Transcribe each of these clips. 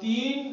3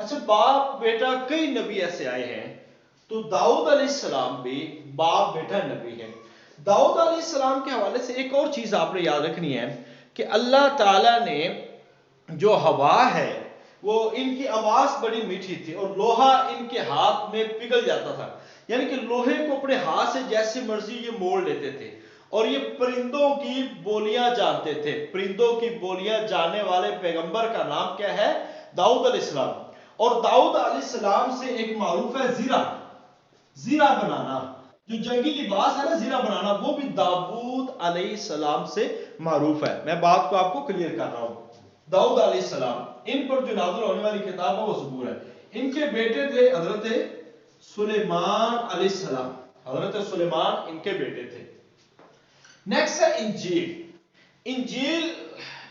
اچھا باپ بیٹا کئی نبی ایسے آئے ہیں، تو داؤد علیہ السلام بھی باپ بیٹا نبی ہے۔ داؤد علیہ السلام کے حوالے سے ایک اور چیز آپ نے یاد رکھنی ہے کہ اللہ تعالیٰ نے جو ہوا ہے وہ ان کی آواز بڑی میٹھی تھی، اور لوہا ان کے ہاتھ میں پگھل جاتا تھا، یعنی کہ لوہے کو اپنے ہاتھ سے جیسی مرضی یہ موڑ لیتے تھے، اور یہ پرندوں کی بولیاں جانتے تھے۔ پرندوں کی بولیاں جاننے والے پیغمبر کا نام کیا ہے؟ داؤد علیہ السلام۔ اور داؤد علیہ السلام سے ایک معروف ہے زیرہ، زیرہ بنانا، جو جنگی لباس ہے نا زیرہ بنانا، وہ بھی داؤد علیہ السلام سے معروف ہے۔ میں بات کو آپ کو کلیئر کر رہا ہوں۔ داؤد علیہ السلام، ان پر جو نازل ہونے والی کتاب ہے وہ زبور ہے۔ ان کے بیٹے تھے حضرت سلیمان علیہ السلام، حضرت سلیمان ان کے بیٹے تھے۔ نیکسٹ ہے انجیل۔ انجیل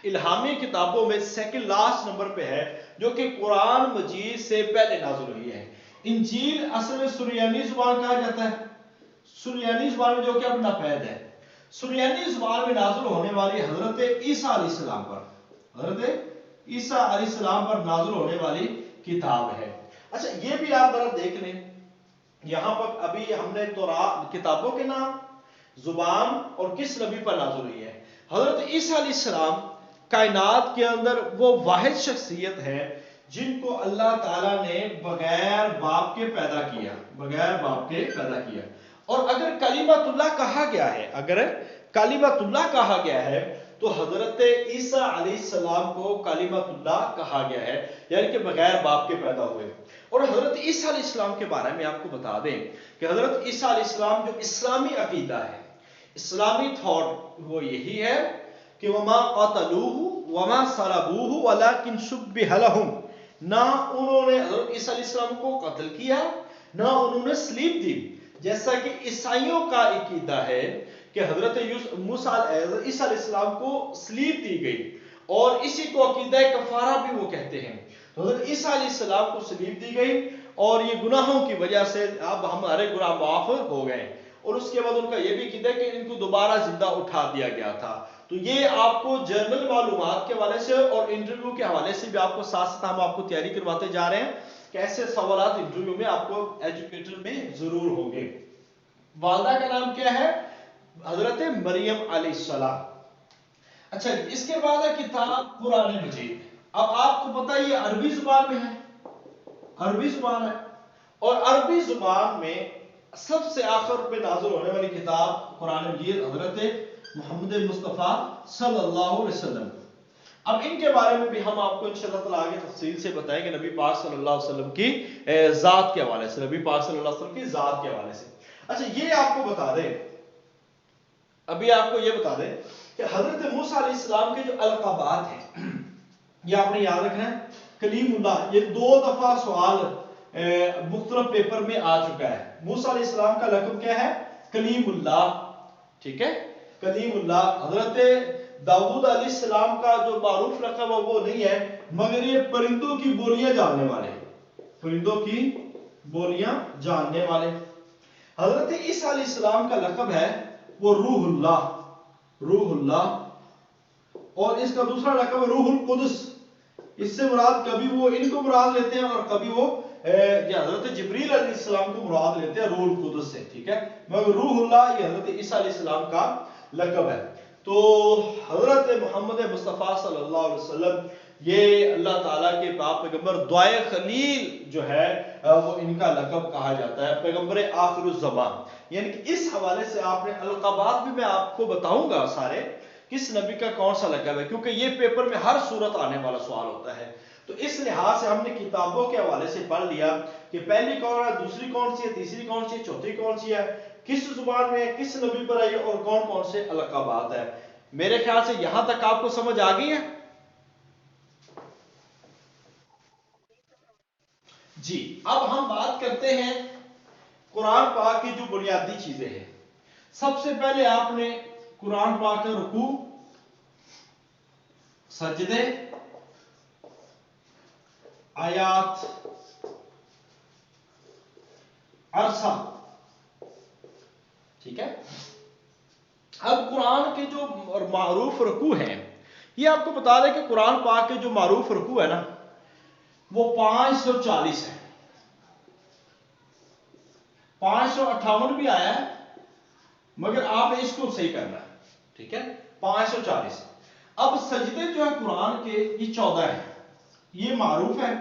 الہامی کتابوں میں سیکنڈ لاسٹ نمبر پہ ہے، جو کہ قرآن مجید سے پہلے نازل ہوئی ہے۔ انجیل اصل میں سریانی زبان کہا جاتا ہے، سریانی زبان میں جو کہ اب ناپید ہے۔ سریانی زبان میں نازل ہونے والی حضرت عیسیٰ علیہ السلام پر، حضرت عیسیٰ علیہ السلام پر نازل ہونے والی کتاب ہے۔ اچھا یہ بھی آپ ذرا دیکھ لیں، یہاں پر ابھی ہم نے تورات کتابوں کے نام، زبان اور کس نبی پر نازل ہوئی ہے۔ حضرت عیسیٰ علیہ السلام کائنات کے اندر وہ واحد شخصیت ہے جن کو اللہ تعالیٰ نے بغیر باپ کے پیدا کیا، بغیر باپ کے پیدا کیا۔ اور اگر کلمۃ اللہ کہا گیا ہے، اگر کلمۃ اللہ کہا گیا ہے تو حضرت عیسیٰ علیہ السلام کو کلمۃ اللہ کہا گیا ہے، یعنی کہ بغیر باپ کے پیدا ہوئے۔ اور حضرت عیسیٰ علیہ السلام کے بارے میں آپ کو بتا دیں کہ حضرت عیسیٰ علیہ السلام جو اسلامی عقیدہ ہے، اسلامی تھاٹ، وہ یہی ہے کہ وما قتلوہ وما صلبوہ ولکن شبہ لہم، نہ انہوں نے حضرت عیسیٰ علیہ السلام کو قتل کیا، نہ انہوں نے صلیب دی، جیسا کہ عیسائیوں کا عقیدہ ہے کہ حضرت عیسیٰ علیہ السلام کو صلیب دی گئی، اور اسی کو عقیدہ کفارہ بھی وہ کہتے ہیں۔ تو حضرت عیسیٰ علیہ السلام کو صلیب دی گئی، اور یہ گناہوں کی وجہ سے اب ہمارے گناہ معاف ہو گئے، اور اس کے بعد ان کا یہ بھی عقیدہ کہ ان کو دوبارہ زندہ اٹھا دیا گیا تھا۔ تو یہ آپ کو جنرل معلومات کے حوالے سے اور انٹرویو کے حوالے سے بھی آپ کو ساتھ ساتھ ہم آپ کو تیاری کرواتے جا رہے ہیں کہ ایسے سوالات انٹرویو میں آپ کو ایجوکیٹر میں ضرور ہوں گے۔ والدہ کا نام کیا ہے؟ حضرت مریم علیہ السلام۔ اچھا اس کے بعد ہے کتاب قرآن مجید۔ اب آپ کو پتہ یہ عربی زبان میں ہے، عربی زبان ہے، اور عربی زبان میں سب سے آخر پہ نازل ہونے والی کتاب قرآن مجید حضرت محمد مصطفیٰ صلی اللہ علیہ وسلم۔ اب ان کے بارے میں بھی ہم آپ کو انشاءاللہ تعالیٰ آگے تفصیل سے بتائیں گے، نبی پاک صلی اللہ علیہ وسلم کی ذات کے حوالے سے، نبی پاک صلی اللہ علیہ وسلم کی ذات کے حوالے سے۔ اچھا یہ آپ کو بتا دیں، ابھی آپ کو یہ بتا دیں کہ حضرت موسیٰ علیہ السلام کے جو القابات ہیں یہ آپ نے یاد رکھنا ہے۔ کلیم اللہ، یہ 2 دفعہ سوال مختلف پیپر میں آ چکا ہے۔ موسیٰ علیہ السلام کا لقب کیا ہے؟ کلیم اللہ، ٹھیک ہے، کلیم اللہ۔ حضرت داؤد علیہ السلام کا جو معروف لقب ہے وہ نہیں ہے، مگر یہ پرندوں کی بولیاں جاننے والے، پرندوں کی بولیاں جاننے والے۔ حضرت عیسیٰ علیہ السلام کا لقب ہے وہ روح اللہ، روح اللہ، اور اس کا دوسرا لقب روح القدس۔ اس سے مراد کبھی وہ ان کو مراد لیتے ہیں اور کبھی وہ حضرت جبریل علیہ السلام کو مراد لیتے ہیں روح القدس سے، ٹھیک ہے، مگر روح اللہ یہ حضرت عیسیٰ علیہ السلام کا لقب ہے۔ تو حضرت محمد مصطفیٰ صلی اللہ علیہ وسلم یہ اللہ تعالیٰ کے پاک پیغمبر دعائے خلیل جو ہے وہ ان کا لقب کہا جاتا ہے، پیغمبر آخر الزمان۔ یعنی کہ اس حوالے سے آپ نے القابات بھی میں آپ کو بتاؤں گا سارے، کس نبی کا کون سا لقب ہے، کیونکہ یہ پیپر میں ہر صورت آنے والا سوال ہوتا ہے۔ تو اس لحاظ سے ہم نے کتابوں کے حوالے سے پڑھ لیا کہ پہلی کون ہے، دوسری کون سی ہے، تیسری کون سی ہے، چوتھی کون سی ہے، کس زبان میں ہے، کس نبی پر ہے، اور کون کون سے القابات ہیں۔ میرے خیال سے یہاں تک آپ کو سمجھ آ گئی ہے؟ جی اب ہم بات کرتے ہیں قرآن پاک کی جو بنیادی چیزیں ہیں۔ سب سے پہلے آپ نے قرآن پاک کا رکوع، سجدے، آیات، عرصہ، ٹھیک ہے۔ اب قرآن کے جو معروف رکوع ہیں، یہ آپ کو بتا دیں کہ قرآن پاک کے جو معروف رکوع ہے نا، وہ 540 ہے. 558 بھی آیا ہے مگر آپ نے اس کو صحیح کرنا ہے. ٹھیک ہے 540. اب سجدے جو ہے قرآن کے یہ 14 ہے، یہ معروف ہے.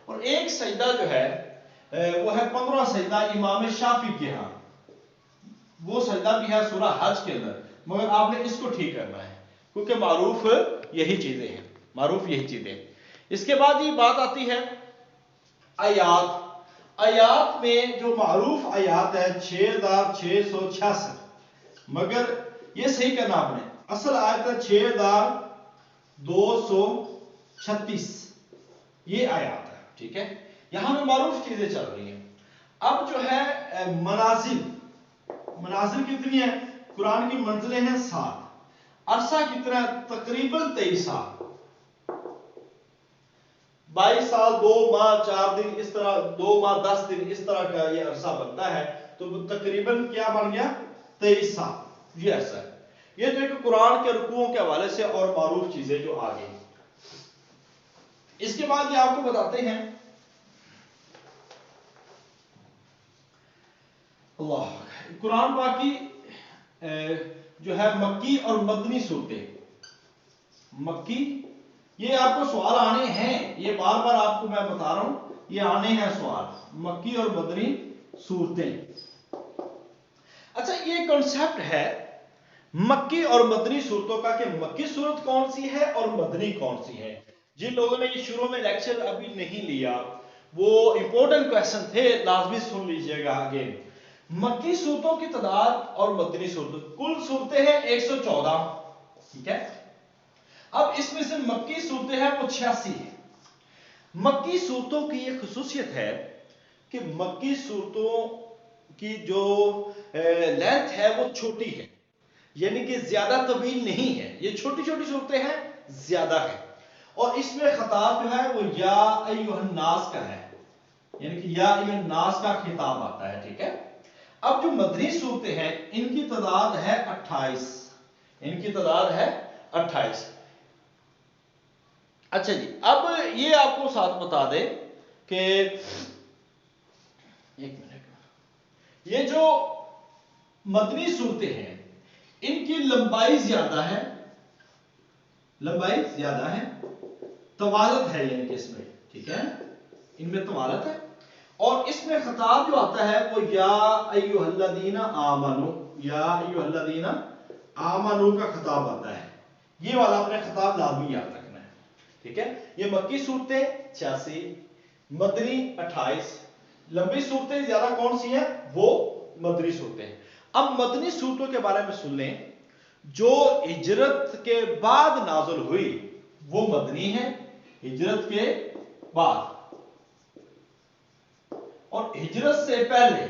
اور ایک سجدہ جو ہے وہ ہے 15 سجدہ امام شافعی کے ہاں، وہ سجدہ بھی ہے سورہ حج کے اندر، مگر آپ نے اس کو ٹھیک کرنا ہے کیونکہ معروف یہی چیزیں ہیں، معروف یہی چیزیں. اس کے بعد یہ بات آتی ہے آیات. آیات میں جو معروف آیات ہے 6666، مگر یہ صحیح کرنا آپ نے، اصل آیت ہے 6236، یہ آیات ہے. ٹھیک ہے یہاں میں معروف چیزیں چل رہی ہیں. اب جو ہے منازل، منازل کتنی ہیں؟ قرآن کی منزلیں ہیں 7. عرصہ کتنا ہے؟ تقریباً 23 سال، 22 سال 2 ماہ 4 دن، اس طرح 2 ماہ 10 دن، اس طرح کا یہ عرصہ بنتا ہے. تو تقریباً کیا بن گیا؟ 23 سال یہ عرصہ ہے. یہ تو ایک قرآن کے رکوعوں کے حوالے سے اور معروف چیزیں جو آ گئی. اس کے بعد یہ آپ کو بتاتے ہیں اللہ قرآن پاک کی جو ہے مکی اور مدنی صورتیں. مکی، یہ آپ کو سوال آنے ہیں، یہ بار بار آپ کو میں بتا رہا ہوں، یہ آنے ہیں سوال، مکی اور مدنی صورتیں. اچھا یہ کنسپٹ ہے مکی اور مدنی صورتوں کا کہ مکی صورت کون سی ہے اور مدنی کون سی ہے. جن لوگوں نے یہ شروع میں لیکچر ابھی نہیں لیا وہ امپورٹنٹ کویسچن تھے، لازمی سن لیجئے گا آگے. مکی صورتوں کی تعداد اور مدنی صورتوں، کل صورتیں ہیں 114. ٹھیک ہے اب اس میں سے مکی صورتیں ہیں وہ 86 ہیں. مکی صورتوں کی یہ خصوصیت ہے کہ مکی صورتوں کی جو لینتھ ہے وہ چھوٹی ہے، یعنی کہ زیادہ طویل نہیں ہے. یہ چھوٹی چھوٹی صورتیں ہیں، زیادہ ہے. اور اس میں خطاب جو ہے وہ یا ایھا الناس کا ہے، یعنی کہ یا ایھا الناس کا خطاب آتا ہے. ٹھیک ہے اب جو مدنی صورتیں ہیں ان کی تعداد ہے 28، ان کی تعداد ہے 28. اچھا جی اب یہ آپ کو ساتھ بتا دیں کہ ایک منٹ، یہ جو مدنی صورتیں ہیں ان کی لمبائی زیادہ ہے، لمبائی زیادہ ہے، طوالت ہے یعنی کہ اس میں. ٹھیک ہے ان میں طوالت ہے. اور اس میں خطاب جو آتا ہے وہ یا ایھا الذین آمنو، یا ایھا الذین آمنو کا خطاب آتا ہے. یہ والا اپنے خطاب لازمی یاد رکھنا ہے. ٹھیک ہے یہ مکی صورتیں 86، مدنی 28. لمبی صورتیں زیادہ کون سی ہیں؟ وہ مدنی صورتیں. اب مدنی صورتوں کے بارے میں سن لیں. جو ہجرت کے بعد نازل ہوئی وہ مدنی ہے، ہجرت کے بعد. اور ہجرت سے پہلے،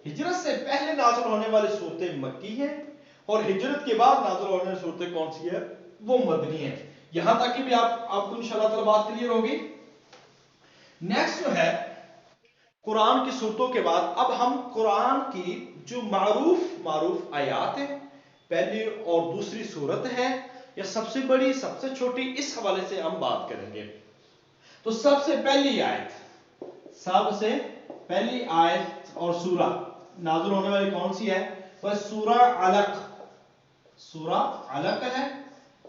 ہجرت سے پہلے نازل ہونے والی صورتیں مکی ہیں، اور ہجرت کے بعد نازل ہونے والی صورتیں کون سی ہیں؟ وہ مدنی ہیں. یہاں تک کہ بھی آپ کو انشاءاللہ تعالی بات کلیئر ہوگی. نیکسٹ جو ہے قرآن کی صورتوں کے بعد اب ہم قرآن کی جو معروف آیات ہیں، پہلی اور دوسری صورت ہے یا سب سے بڑی سب سے چھوٹی، اس حوالے سے ہم بات کریں گے. تو سب سے پہلی آیت، سب سے پہلی آیت اور سورہ نازل ہونے والی کون سی ہے؟ وہ سورہ علق. سورہ علق ہے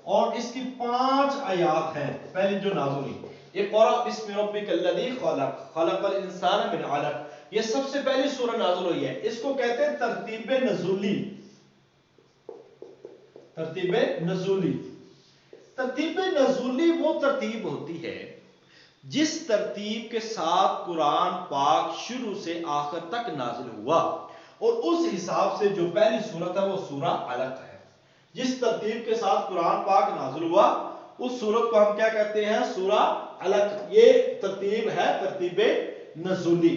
اور اس کی 5 آیات ہیں پہلی جو نازل ہوئی. اقرأ بسم ربک الذی خلق، خلق الانسان من علق، یہ سب سے پہلی سورہ نازل ہوئی ہے. اس کو کہتے ہیں ترتیب نزولی. ترتیب نزولی، ترتیب نزولی وہ ترتیب ہوتی ہے جس ترتیب کے ساتھ قرآن پاک شروع سے آخر تک نازل ہوا، اور اس حساب سے جو پہلی سورت ہے وہ سورہ علق ہے. جس ترتیب کے ساتھ قرآن پاک نازل ہوا اس سورت کو ہم کیا کہتے ہیں؟ سورہ علق. یہ ترتیب ہے ترتیب نزولی.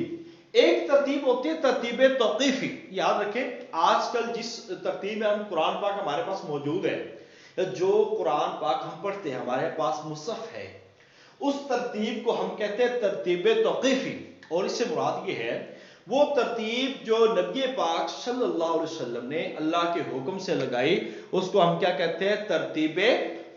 ایک ترتیب ہوتی ہے ترتیب توقیفی. یاد رکھیں آج کل جس ترتیب میں ہم قرآن پاک ہمارے پاس موجود ہے، جو قرآن پاک ہم پڑھتے ہیں، ہمارے پاس مصحف ہے، اس ترتیب کو ہم کہتے ہیں ترتیب توقیفی. اور اس سے مراد یہ ہے وہ ترتیب جو نبی پاک صلی اللہ علیہ وسلم نے اللہ کے حکم سے لگائی، اس کو ہم کیا کہتے ہیں؟ ترتیب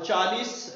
40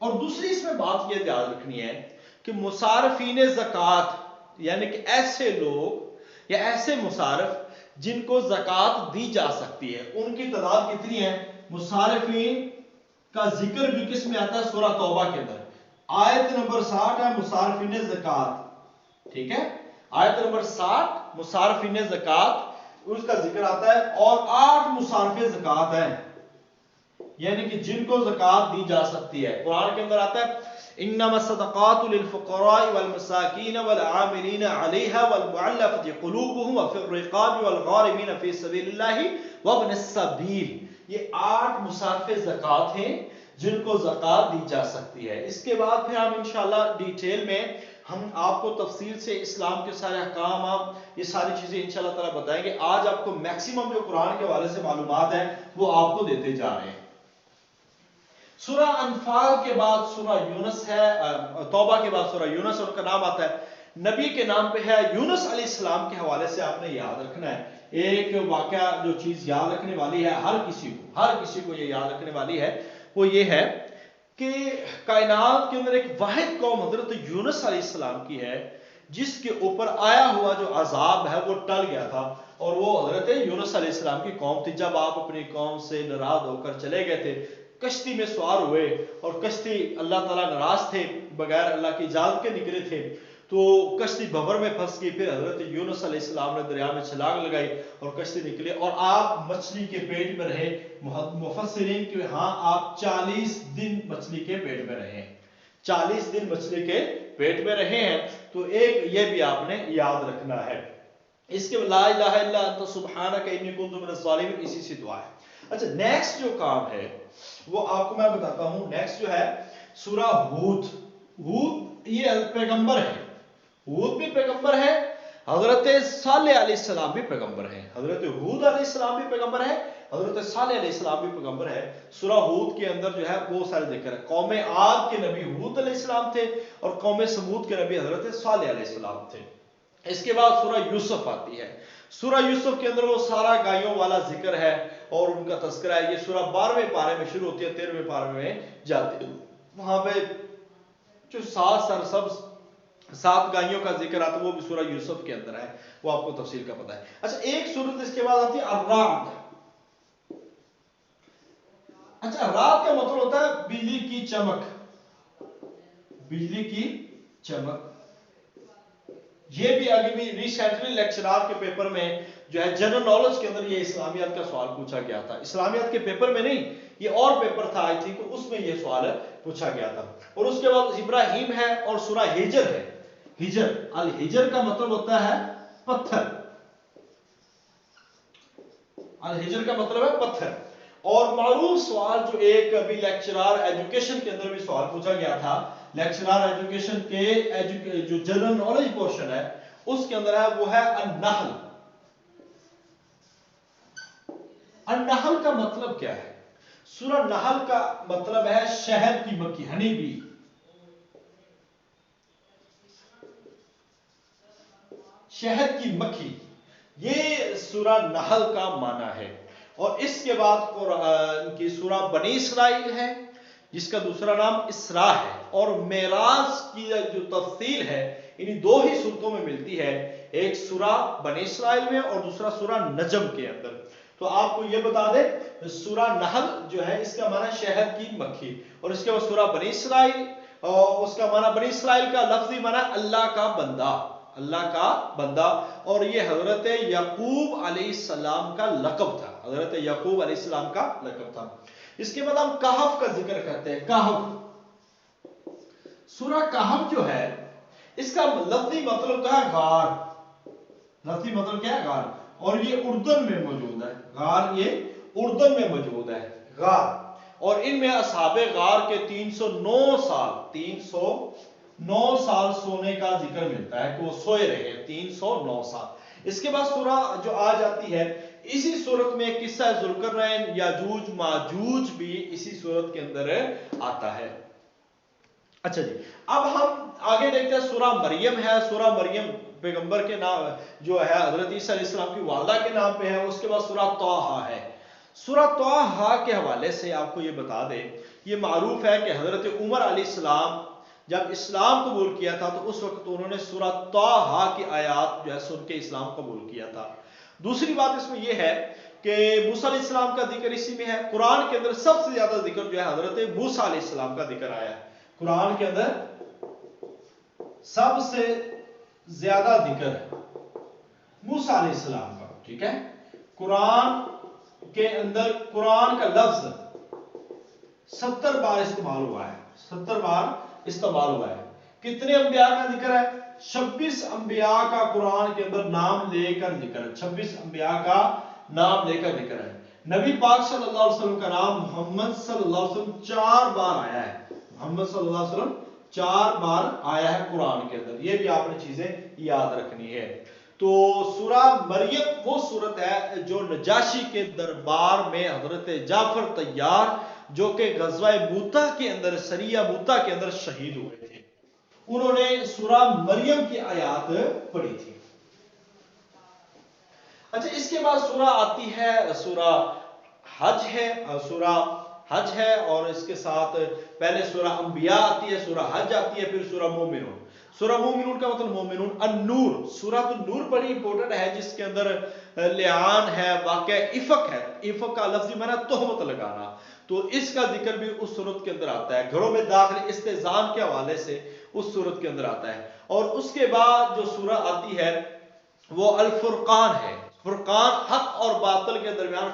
اور دوسری اس میں بات یہ یاد رکھنی ہے کہ مصارفین زکوٰۃ یعنی کہ ایسے لوگ یا ایسے مصارف جن کو زکوٰۃ دی جا سکتی ہے، ان کی تعداد کتنی ہے؟ مصارفین کا ذکر بھی کس میں آتا ہے؟ سورہ توبہ کے اندر آیت نمبر 60 ہے مصارفین زکوٰۃ، ٹھیک ہے، آیت نمبر 60 مصارفین زکوٰۃ اس کا ذکر آتا ہے، اور 8 مصارف زکوٰۃ ہیں یعنی کہ جن کو زکوٰۃ دی جا سکتی ہے۔ قرآن کے اندر آتا ہے انما الصدقات للفقراء والمساکین والعاملین علیہا والمعلقۃ قلوبهم وفی الرقاب والغارمین فی سبیل اللہ وابن السبیل، یہ 8 مصارف زکوٰۃ ہیں جن کو زکوٰۃ دی جا سکتی ہے۔ اس کے بعد پھر ہم انشاءاللہ ڈیٹیل میں ہم آپ کو تفصیل سے اسلام کے سارے احکام یہ ساری چیزیں انشاءاللہ تعالیٰ بتائیں گے۔ آج آپ کو میکسیمم جو قرآن کے حوالے سے معلومات ہیں وہ آپ کو دیتے جا رہے ہیں۔ سورہ انفال کے بعد سورہ یونس ہے، توبہ کے بعد سورہ یونس، ان کا نام آتا ہے، نبی کے نام پہ ہے۔ یونس علیہ السلام کے حوالے سے آپ نے یاد رکھنا ہے ایک واقعہ، جو چیز یاد رکھنے والی ہے ہر کسی کو یہ یاد رکھنے والی ہے، وہ یہ ہے کہ کائنات کے اندر ایک واحد قوم حضرت یونس علیہ السلام کی ہے جس کے اوپر آیا ہوا جو عذاب ہے وہ ٹل گیا تھا، اور وہ حضرت یونس علیہ السلام کی قوم تھی۔ جب آپ اپنی قوم سے ناراض ہو کر چلے گئے تھے، کشتی میں سوار ہوئے اور کشتی اللہ تعالیٰ ناراض تھے، بغیر اللہ کی اجازت کے نکلے تھے، تو کشتی بھنور میں پھنس گئی۔ پھر حضرت یونس علیہ السلام نے دریا میں چھلانگ لگائی اور کشتی نکلے، اور آپ مچھلی کے پیٹ میں رہے۔ مفسرین کہ ہاں آپ 40 دن مچھلی کے پیٹ میں رہے ہیں، 40 دن مچھلی کے پیٹ میں رہے ہیں۔ تو ایک یہ بھی آپ نے یاد رکھنا ہے۔ اس کے لا الہ الا انت سبحانک انی کنت من الظالمین، اسی سے دعا ہے۔ اچھا نیکسٹ جو کام ہے وہ آپ کو میں بتاتا ہوں۔ نیکسٹ جو ہے سورہ ہود۔ ہود یہ پیغمبر ہے، ہود بھی پیغمبر ہے، حضرت صالح علیہ السلام بھی پیغمبر ہیں۔ حضرت ہود علیہ السلام بھی پیغمبر ہے، حضرت صالح علیہ السلام بھی پیغمبر ہے۔ سورہ ہود کے اندر جو ہے بہت سارے ذکر ہے۔ قوم عاد کے نبی ہود علیہ السلام تھے، اور قوم سمود کے نبی حضرت صالح علیہ السلام تھے۔ اس کے بعد سورہ یوسف آتی ہے۔ سورہ یوسف کے اندر وہ سارا گایوں والا ذکر ہے اور ان کا تذکرہ ہے۔ یہ سورہ 12ویں پارے میں شروع ہوتی ہے، 13ویں پارے میں جاتی ہے۔ وہاں پہ جو 7 سرسبز 7 گایوں کا ذکر آتا ہے وہ بھی سورہ یوسف کے اندر ہے، وہ آپ کو تفصیل کا پتہ ہے۔ اچھا ایک سورت اس کے بعد آتی ہے الرعد۔ اچھا رات کا مطلب ہوتا ہے بجلی کی چمک، بجلی کی چمک۔ یہ بھی آگے بھی ریسنٹلی لیکچرار کے پیپر میں جو ہے جنرل نالج کے اندر یہ اسلامیات کا سوال پوچھا گیا تھا۔ اسلامیات کے پیپر میں نہیں، یہ اور پیپر تھا آئی تھنک، اس میں یہ سوال پوچھا گیا تھا۔ اور اس کے بعد ابراہیم ہے اور سورہ ہجر ہے۔ ہجر، الہجر کا مطلب ہوتا ہے پتھر، الہجر کا مطلب ہے پتھر۔ اور معروف سوال جو ایک ابھی لیکچرار ایجوکیشن کے اندر بھی سوال پوچھا گیا تھا، لیکچرار ایجوکیشن کے جو جنرل نالج پورشن ہے اس کے اندر ہے، وہ ہے النحل۔ النحل کا مطلب کیا ہے؟ سورہ نحل کا مطلب ہے شہد کی مکھی، ہنی بی۔ شہد کی مکھی، یہ سورہ نحل کا معنی ہے۔ اور اس کے بعد قرآن کی سورہ بنی اسرائیل ہے جس کا دوسرا نام اسراء ہے، اور معراج کی جو تفصیل ہے انہی 2 ہی صورتوں میں ملتی ہے، ایک سورہ بنی اسرائیل میں اور دوسرا سورہ نجم کے اندر۔ تو آپ کو یہ بتا دیں سورہ نحل جو ہے اس کا معنی شہد کی مکھی، اور اس کے بعد سورہ بنی اسرائیل، اور اس کا معنی بنی اسرائیل کا لفظی معنی اللہ کا بندہ، اللہ کا بندہ، اور یہ حضرت یعقوب علیہ السلام کا لقب تھا، حضرت یعقوب علیہ السلام کا لقب تھا۔ اس کے بعد ہم کہف کا ذکر کرتے ہیں۔ کہف، سورہ کہف جو ہے اس کا لفظی مطلب کیا ہے؟ غار، لفظی مطلب کیا ہے؟ غار، اور یہ اردن میں موجود ہے، غار یہ اردن میں موجود ہے، غار۔ اور ان میں اصحاب غار کے 309 سال سونے کا ذکر ملتا ہے کہ وہ سوئے رہے ہیں 309 سال۔ اس کے بعد سورہ جو آ جاتی ہے اسی صورت میں قصہ ذوالقرنین یاجوج ماجوج بھی اسی صورت کے اندر آتا ہے۔ اچھا جی، اب ہم آگے دیکھتے ہیں سورہ مریم ہے۔ سورہ مریم پیغمبر کے نام جو ہے حضرت عیسیٰ علیہ السلام کی والدہ کے نام پہ ہے۔ اس کے بعد سورہ طٰہٰ ہے۔ سورہ طٰہٰ کے حوالے سے آپ کو یہ بتا دیں، یہ معروف ہے کہ حضرت عمر علیہ السلام جب اسلام قبول کیا تھا تو اس وقت انہوں نے سورہ طٰہٰ کی آیات جو ہے سن کے اسلام قبول کیا تھا۔ دوسری بات اس میں یہ ہے کہ موسیٰ علیہ السلام کا ذکر اسی میں ہے۔ قرآن کے اندر سب سے زیادہ ذکر جو ہے حضرت موسیٰ علیہ السلام کا ذکر آیا ہے۔ قرآن کے اندر سب سے زیادہ ذکر ہے موسیٰ علیہ السلام کا، ٹھیک ہے۔ قرآن کے اندر قرآن کا لفظ 70 بار استعمال ہوا ہے، 70 بار استعمال ہوا ہے۔ کتنے انبیاء کا ذکر ہے؟ 26 انبیاء کا قرآن کے اندر نام لے کر ذکر ہے، 26 انبیاء کا نام لے کر ذکر ہے۔ نبی پاک صلی اللہ علیہ وسلم کا نام محمد صلی اللہ علیہ وسلم 4 بار آیا ہے، محمد صلی اللہ علیہ وسلم 4 بار آیا ہے قرآن کے اندر۔ یہ بھی آپ نے چیزیں یاد رکھنی ہے۔ تو سورہ مریم وہ صورت ہے جو نجاشی کے دربار میں حضرت جعفر طیار جو کہ غزوہ موتا کے اندر، سریہ موتا کے اندر شہید ہوئے تھے، انہوں نے سورہ مریم کی آیات پڑھی تھی۔ اچھا، اس کے بعد سورہ آتی ہے سورہ حج ہے، سورہ حج ہے، اور اس کے ساتھ پہلے سورہ انبیاء آتی ہے، سورہ حج آتی ہے، پھر سورہ مومنون۔ سورہ مومنون کا مطلب مومنون النور، سورۃ النور بڑی امپورٹنٹ ہے، جس کے اندر لعان ہے، واقعہ افک ہے۔ افک کا لفظی معنی تہمت لگانا، تو اس کا ذکر بھی اس صورت کے اندر آتا ہے۔ گھروں میں داخل استئذان کے حوالے سے اس صورت کے اندر آتا ہے۔ اور اس کے بعد جو سورہ آتی ہے وہ الفرقان ہے، فرقان حق اور باطل کے درمیان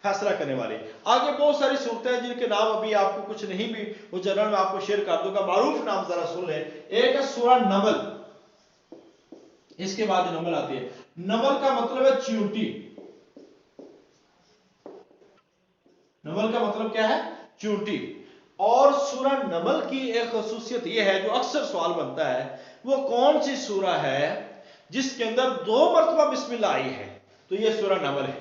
فیصلہ کرنے والی۔ آگے بہت ساری صورتیں ہیں جن کے نام ابھی آپ کو کچھ نہیں بھی، وہ جنرل میں آپ کو شیئر کر دوں گا۔ معروف نام ذرا سن لیں۔ ایک ہے سورہ نمل، اس کے بعد نمل آتی ہے۔ نمل کا مطلب ہے چیونٹی، نمل کا مطلب کیا ہے؟ چیونٹی۔ اور سورہ نمل کی ایک خصوصیت یہ ہے جو اکثر سوال بنتا ہے، وہ کون سی سورہ ہے جس کے اندر 2 مرتبہ بسم اللہ آئی ہے؟ تو یہ سورہ نمل ہے،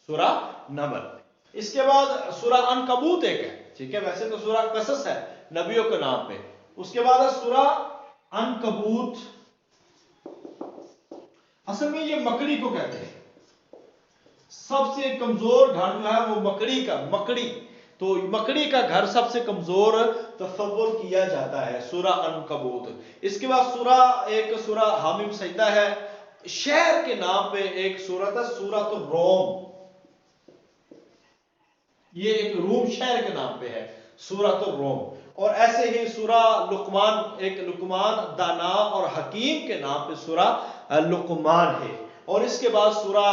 سورہ نمل۔ اس کے بعد سورہ عنکبوت ایک ہے، ٹھیک ہے، ویسے تو سورہ قصص ہے نبیوں کے نام پہ۔ اس کے بعد ہے سورہ عنکبوت، اصل میں یہ مکڑی کو کہتے ہیں، سب سے کمزور گھر جو ہے وہ مکڑی کا، مکڑی، تو مکڑی کا گھر سب سے کمزور تصور کیا جاتا ہے، سورہ عنکبوت۔ اس کے بعد ایک سورہ حامیم سجدہ ہے، شہر کے نام پہ ایک سورت ہے سورۃ الروم، یہ ایک روم شہر کے نام پہ ہے، سورۃ الروم۔ اور ایسے ہی سورہ لقمان، ایک لقمان دانا اور حکیم کے نام پہ سورہ لقمان ہے۔ اور اس کے بعد سورہ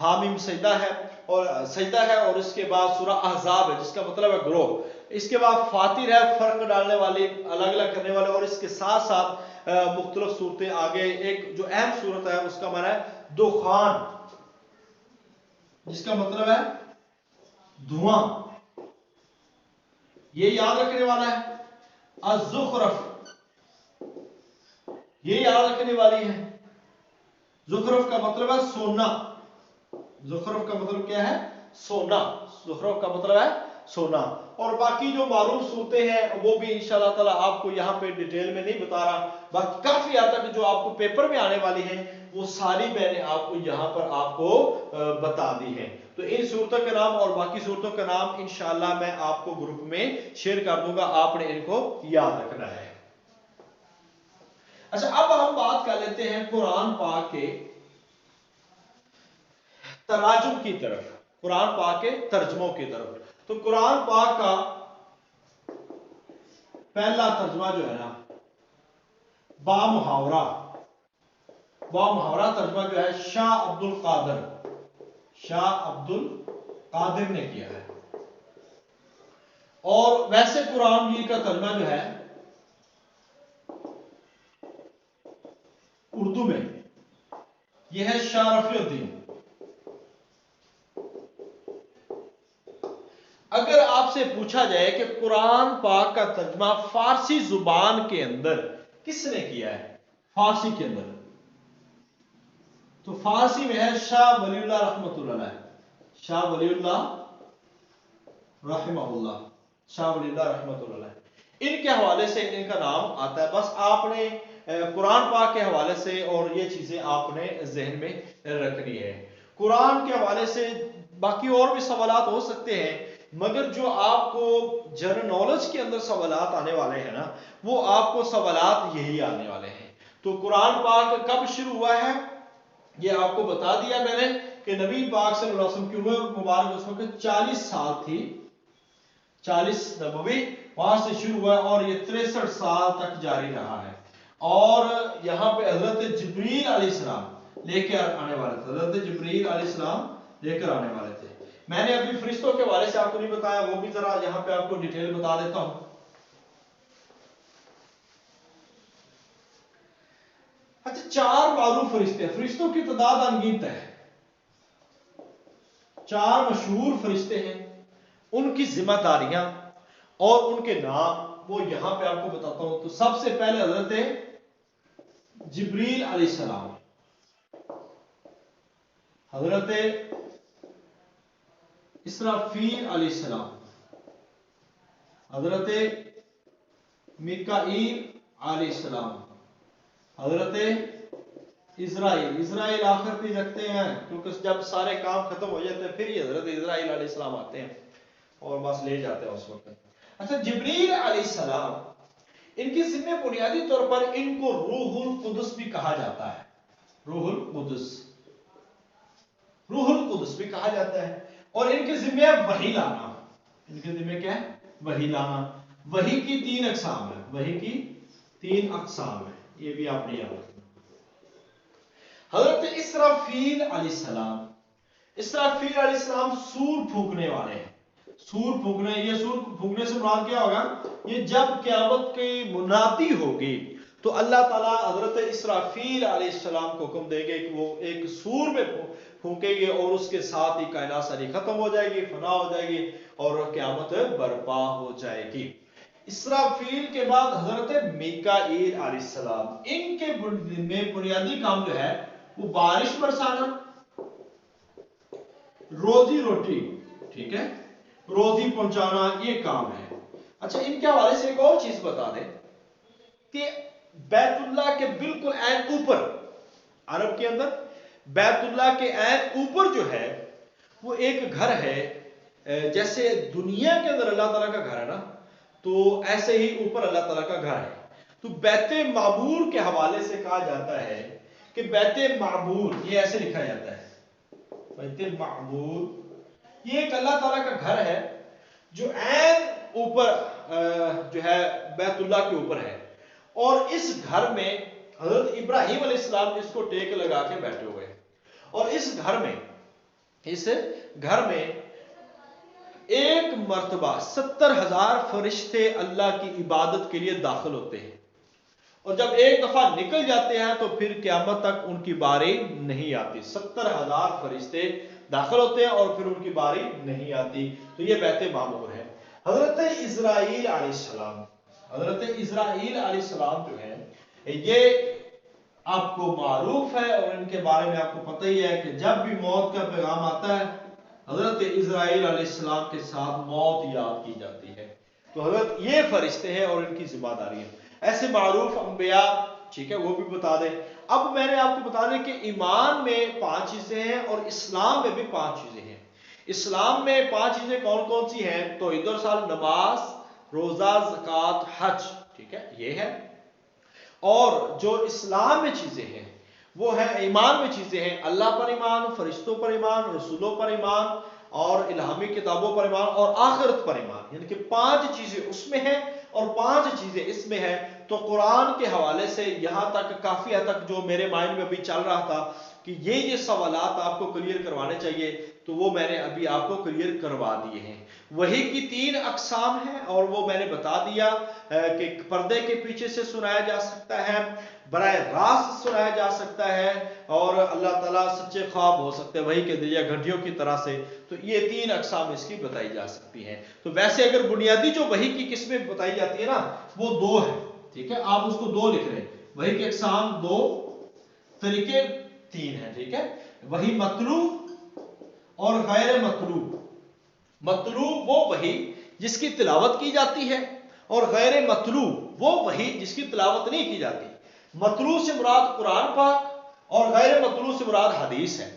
حامیم سجدہ ہے، اور اس کے بعد سورہ احزاب ہے جس کا مطلب ہے گروہ۔ اس کے بعد فاتر ہے، فرق ڈالنے والی، الگ الگ کرنے والے، اور اس کے ساتھ ساتھ مختلف صورتیں آگے۔ ایک جو اہم صورت ہے اس کا معنی ہے دخان، جس کا مطلب ہے دھواں، یہ یاد رکھنے والا ہے۔ الزخرف، یہ یاد رکھنے والی ہے۔ زخرف کا مطلب ہے سونا، زخرف کا مطلب کیا ہے؟ سونا، زخرف کا مطلب ہے سونا۔ اور باقی جو معروف صورتیں ہیں وہ بھی انشاءاللہ تعالی آپ کو یہاں پہ ڈیٹیل میں نہیں بتا رہا، باقی کافی حد تک جو آپ کو پیپر میں آنے والی ہیں وہ ساری میں نے آپ کو یہاں پر آپ کو بتا دی ہیں۔ تو ان صورتوں کے نام اور باقی صورتوں کا نام انشاءاللہ میں آپ کو گروپ میں شیئر کر دوں گا، آپ نے ان کو یاد رکھنا ہے۔ اچھا، اب ہم بات کر لیتے ہیں قرآن پاک کے تراجم کی طرف، قرآن پاک کے ترجموں کی طرف۔ تو قرآن پاک کا پہلا ترجمہ جو ہے نا با محاورہ، با محاورہ ترجمہ جو ہے شاہ عبد القادر نے کیا ہے۔ اور ویسے قرآن مجید کا ترجمہ جو ہے اردو میں یہ ہے شاہ رفیع الدین۔ اگر آپ سے پوچھا جائے کہ قرآن پاک کا ترجمہ فارسی زبان کے اندر کس نے کیا ہے، فارسی کے اندر، تو فارسی میں ہے شاہ ولی اللہ رحمۃ اللہ علیہ، شاہ ولی اللہ رحمہ اللہ، شاہ ولی اللہ رحمۃ اللہ علیہ، ان کے حوالے سے ان کا نام آتا ہے۔ بس آپ نے قرآن پاک کے حوالے سے اور یہ چیزیں آپ نے ذہن میں رکھنی ہے۔ قرآن کے حوالے سے باقی اور بھی سوالات ہو سکتے ہیں، مگر جو آپ کو جنرل نالج کے اندر سوالات آنے والے ہیں نا، وہ آپ کو سوالات یہی آنے والے ہیں۔ تو قرآن پاک کب شروع ہوا ہے یہ آپ کو بتا دیا میں نے کہ نبی پاک صلی اللہ علیہ وسلم کی عمر مبارک اس وقت 40 سال تھی، 40 نبوی وہاں سے شروع ہوا اور یہ 63 سال تک جاری رہا ہے۔ اور یہاں پہ حضرت جبریل علیہ السلام لے کے آنے والے تھے، حضرت جبریل علیہ السلام لے کر آنے والے تھے۔ میں نے ابھی فرشتوں کے حوالے سے آپ کو نہیں بتایا، وہ بھی ذرا یہاں پہ آپ کو ڈیٹیل بتا دیتا ہوں۔ اچھا، 4 معروف فرشتے، فرشتوں کی تعداد انگنت ہے، 4 مشہور فرشتے ہیں، ان کی ذمہ داریاں اور ان کے نام وہ یہاں پہ آپ کو بتاتا ہوں۔ تو سب سے پہلے حضرت جبریل علیہ السلام، حضرت اسرافیل علیہ السلام، حضرت میکائیل علیہ السلام، حضرت اسرائیل آخر پہ رکھتے ہیں کیونکہ جب سارے کام ختم ہو جاتے ہیں پھر یہ حضرت اسرائیل علیہ السلام آتے ہیں اور بس لے جاتے ہیں اس وقت۔ اچھا، جبریل علیہ السلام، ان کی ذمہ بنیادی طور پر ان کو روح القدس بھی کہا جاتا ہے، روح القدس، روح القدس بھی کہا جاتا ہے۔ اور ان کے ذمہ وحی لانا، ان کے ذمہ کیا ہے؟ وحی لانا۔ وحی کی 3 اقسام ہے، وحی کی 3 اقسام ہے، یہ بھی آپ نے یاد رکھنا۔ حضرت اسرافیل علیہ السلام، اسرافیل علیہ السلام سور پھونکنے والے ہیں۔ سور پھونکنے، یہ سور پھونکنے سے مراد کیا ہوگا؟ یہ جب قیامت کی منادی ہوگی تو اللہ تعالیٰ حضرت اسرافیل علیہ السلام کو حکم دے گے کہ وہ ایک سور میں پھونکے گے اور اس کے ساتھ ہی کائنات ساری ختم ہو جائے گی، فنا ہو جائے گی اور قیامت برپا ہو جائے گی۔ اسرافیل کے بعد حضرت میکائیل علیہ السلام، ان کے بنیادی کام جو ہے وہ بارش برسانا، روزی روٹی، ٹھیک ہے، روزی پہنچانا، یہ کام ہے۔ اچھا، ان کے حوالے سے ایک اور چیز بتا دیں کہ بیت اللہ کے بالکل عین اوپر، عرب کے اندر بیت اللہ کے عین اوپر جو ہے وہ ایک گھر ہے، جیسے دنیا کے اندر اللہ تعالیٰ کا گھر ہے نا، تو ایسے ہی اوپر اللہ تعالیٰ کا گھر ہے۔ تو بیت معمور کے حوالے سے کہا جاتا ہے کہ بیت معمور، یہ ایسے لکھا جاتا ہے، بیت معمور یہ ایک اللہ تعالیٰ کا گھر ہے جو عین اوپر جو ہے بیت اللہ کے اوپر ہے، اور اس گھر میں حضرت ابراہیم علیہ السلام اس کو ٹیک لگا کے بیٹھے ہوئے ہیں۔ اور اس گھر میں ایک مرتبہ 70,000 فرشتے اللہ کی عبادت کے لیے داخل ہوتے ہیں، اور جب ایک دفعہ نکل جاتے ہیں تو پھر قیامت تک ان کی باری نہیں آتی۔ 70,000 فرشتے داخل ہوتے ہیں اور پھر ان کی باری نہیں آتی۔ تو یہ بیت معمور ہے۔ حضرت اسرائیل علیہ السلام، حضرت اسرائیل علیہ السلام جو ہے یہ آپ کو معروف ہے اور ان کے بارے میں آپ کو پتہ ہی ہے کہ جب بھی موت کا پیغام آتا ہے حضرت اسرائیل علیہ السلام کے ساتھ موت یاد کی جاتی ہے۔ تو حضرت یہ فرشتے ہیں اور ان کی ذمہ داری ہے۔ ایسے معروف انبیاء، ٹھیک ہے، وہ بھی بتا دیں۔ اب میں نے آپ کو بتا دیں کہ ایمان میں 5 چیزیں ہیں اور اسلام میں بھی 5 چیزیں ہیں۔ اسلام میں 5 چیزیں کون کون سی ہیں؟ توحید و رسالت، نماز، روزہ، زکوٰۃ، حج، ٹھیک ہے، یہ ہے۔ اور جو اسلام میں چیزیں ہیں وہ ہیں، ایمان میں چیزیں ہیں، اللہ پر ایمان، فرشتوں پر ایمان، رسولوں پر ایمان اور الہامی کتابوں پر ایمان اور آخرت پر ایمان، یعنی کہ 5 چیزیں اس میں ہیں اور 5 چیزیں اس میں ہیں۔ تو قرآن کے حوالے سے یہاں تک کافی حد تک جو میرے مائنڈ میں ابھی چل رہا تھا کہ یہ سوالات آپ کو کلیئر کروانے چاہیے، تو وہ میں نے ابھی آپ کو کلیئر کروا دیے ہیں۔ وحی کی 3 اقسام ہیں اور وہ میں نے بتا دیا کہ پردے کے پیچھے سے سنایا جا سکتا ہے، براہ راست سنایا جا سکتا ہے، اور اللہ تعالیٰ سچے خواب ہو سکتے ہیں وحی کے ذریعے گھنٹیوں کی طرح سے۔ تو یہ 3 اقسام اس کی بتائی جا سکتی ہیں۔ تو ویسے اگر بنیادی جو وحی کی قسمیں بتائی جاتی ہے نا وہ 2 ہیں، ٹھیک ہے، آپ اس کو 2 لکھ رہے ہیں، وحی کے اقسام 2، طریقے 3 ہیں، ٹھیک ہے۔ وحی مطلوع اور غیر مطلوع۔ مطلوع وہ وحی جس کی تلاوت کی جاتی ہے، اور غیر مطلوع وہ وحی جس کی تلاوت نہیں کی جاتی۔ مطلوع سے مراد قرآن پاک اور غیر مطلوع سے مراد حدیث ہے۔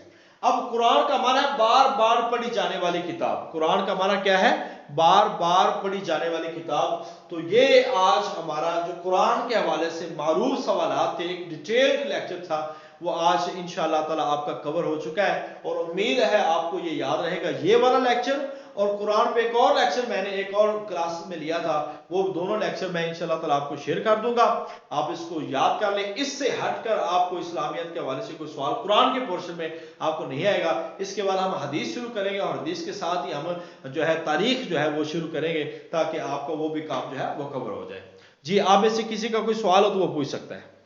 اب قرآن کا معنی ہے بار بار پڑھی جانے والی کتاب. قرآن کا معنی کیا ہے؟ بار بار پڑھی جانے والی کتاب. تو یہ آج ہمارا جو قرآن کے حوالے سے معروف سوالات تھے، ایک ڈیٹیلڈ لیکچر تھا، وہ آج انشاءاللہ تعالی آپ کا کور ہو چکا ہے، اور امید ہے آپ کو یہ یاد رہے گا یہ والا لیکچر، اور قرآن پہ ایک اور لیکچر میں نے ایک اور کلاس میں لیا تھا، وہ دونوں لیکچر میں انشاءاللہ تعالی آپ کو شیئر کر دوں گا. آپ اس کو یاد کر لیں. اس سے ہٹ کر آپ کو اسلامیت کے حوالے سے کوئی سوال قرآن کے پورشن میں آپ کو نہیں آئے گا. اس کے بعد ہم حدیث شروع کریں گے، اور حدیث کے ساتھ ہی ہم جو ہے تاریخ جو ہے وہ شروع کریں گے، تاکہ آپ کا وہ بھی کام جو ہے وہ کور ہو جائے. جی آپ میں سے کسی کا کوئی سوال ہو تو وہ پوچھ سکتا ہے.